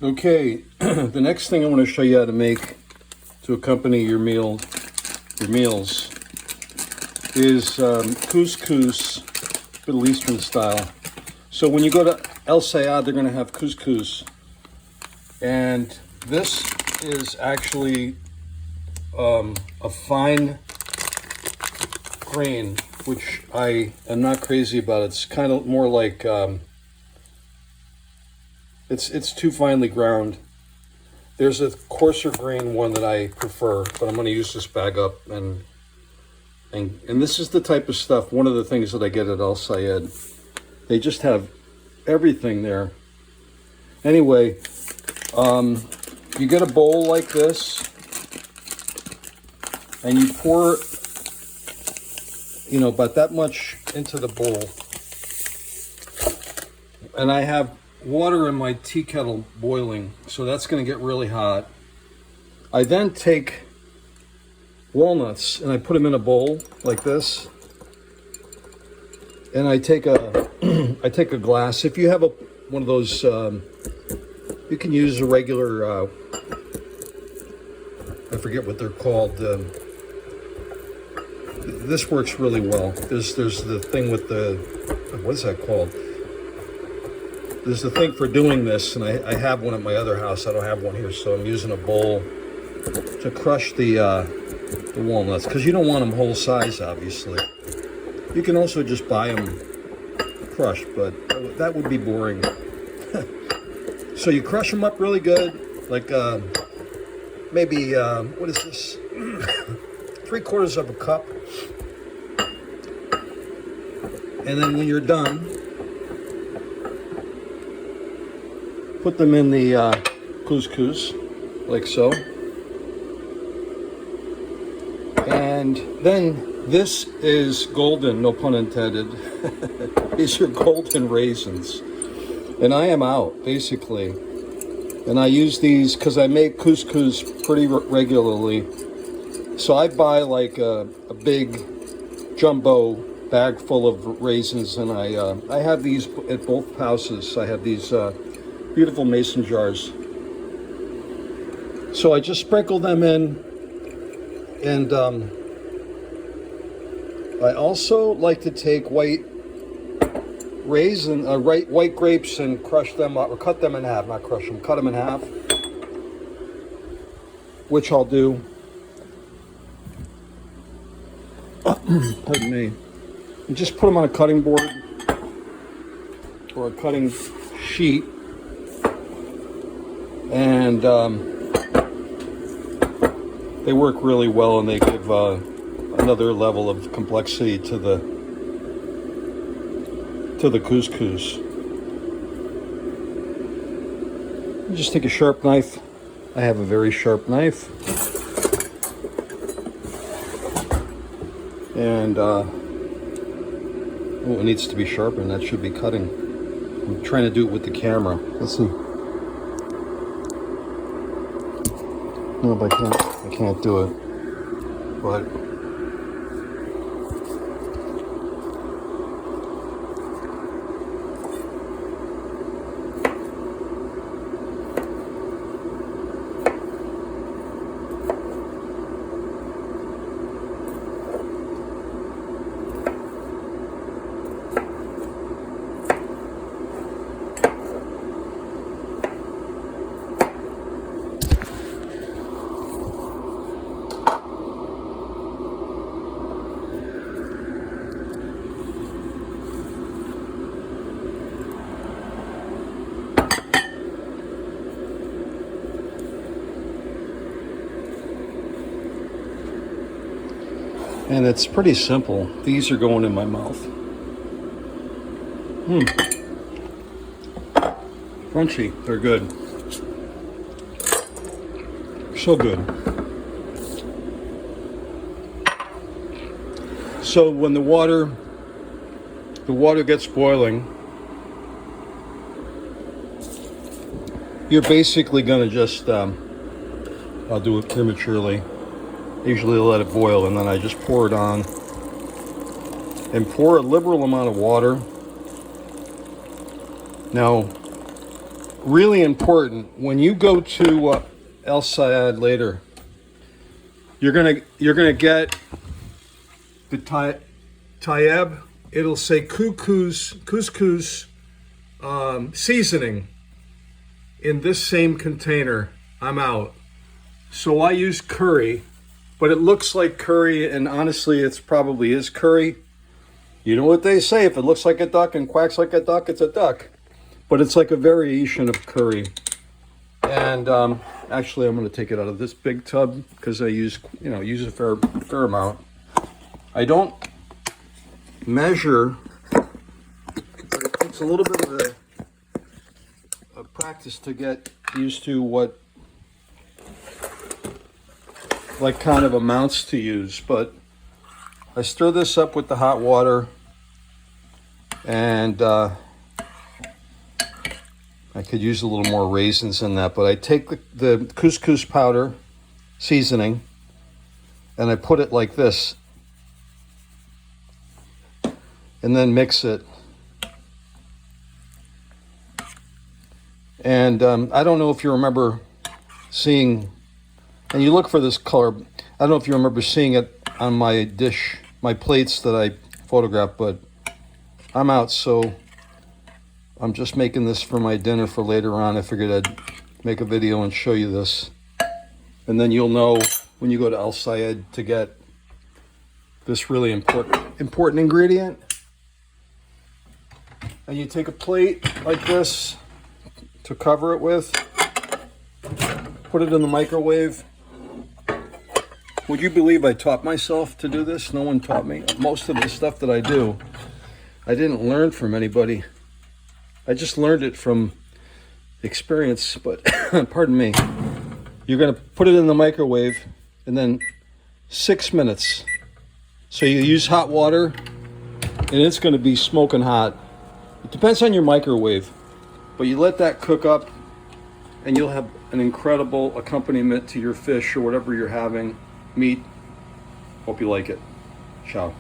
Okay, the next thing I want to show you how to make to accompany your meals is couscous, Middle Eastern style. So when you go to El Sayad, they're going to have couscous, and this is actually a fine grain, which I am not crazy about. It's kind of more like it's too finely ground. There's a coarser grain one that I prefer, but I'm going to use this bag up, and this is the type of stuff. One of the things that I get at Al Sayed, they just have everything there. Anyway, you get a bowl like this, and you pour, about that much into the bowl. And I have water in my tea kettle boiling, so that's going to get really hot. I then take walnuts and I put them in a bowl like this, and I take a I take a glass. If you have one of those, you can use a regular. I forget what they're called. This works really well. There's the thing with the, what is that called? There's the thing for doing this, and I have one at my other house. I don't have one here, so I'm using a bowl to crush the walnuts, because you don't want them whole size, obviously. You can also just buy them crushed, but that would be boring. So you crush them up really good, like maybe, what is this? 3/4 of a cup. And then when you're done, put them in the couscous, like so. And then this is golden, no pun intended. These are golden raisins. And I am out, basically. And I use these because I make couscous pretty regularly. So I buy like a big jumbo bag full of raisins, and I have these at both houses. I have these beautiful mason jars. So I just sprinkle them in, and I also like to take white grapes and crush them up, or cut them in half, not crush them, cut them in half, which I'll do. Pardon me. And just put them on a cutting board or a cutting sheet, and they work really well, and they give another level of complexity to the couscous. You just take a sharp knife. I have a very sharp knife, and it needs to be sharpened. That should be cutting. I'm trying to do it with the camera. Let's see. No, but I can't do it. But and it's pretty simple. These are going in my mouth. Crunchy. They're good. So good. So when the water gets boiling, you're basically going to just, I'll do it prematurely. Usually let it boil, and then I just pour it on, and pour a liberal amount of water. Now, really important, when you go to El Sayed later, you're gonna get the Tayyab. It'll say couscous seasoning in this same container. I'm out. So I use curry, but it looks like curry, and honestly, it's probably is curry. You know what they say, if it looks like a duck and quacks like a duck, it's a duck. But it's like a variation of curry. And actually, I'm going to take it out of this big tub because I use a fair amount. I don't measure, but it takes a little bit of a practice to get used to what like kind of amounts to use. But I stir this up with the hot water, and I could use a little more raisins in that, but I take the couscous powder seasoning and I put it like this and then mix it. And I don't know if you remember seeing, and you look for this color, I don't know if you remember seeing it on my dish, my plates that I photographed, but I'm out, so I'm just making this for my dinner for later on. I figured I'd make a video and show you this. And then you'll know when you go to El Sayed to get this really important ingredient. And you take a plate like this to cover it with, put it in the microwave. Would you believe I taught myself to do this? No one taught me. Most of the stuff that I do, I didn't learn from anybody. I just learned it from experience, but pardon me. You're gonna put it in the microwave and then 6 minutes. So you use hot water and it's gonna be smoking hot. It depends on your microwave, but you let that cook up and you'll have an incredible accompaniment to your fish or whatever you're having, meat. Hope you like it. Ciao.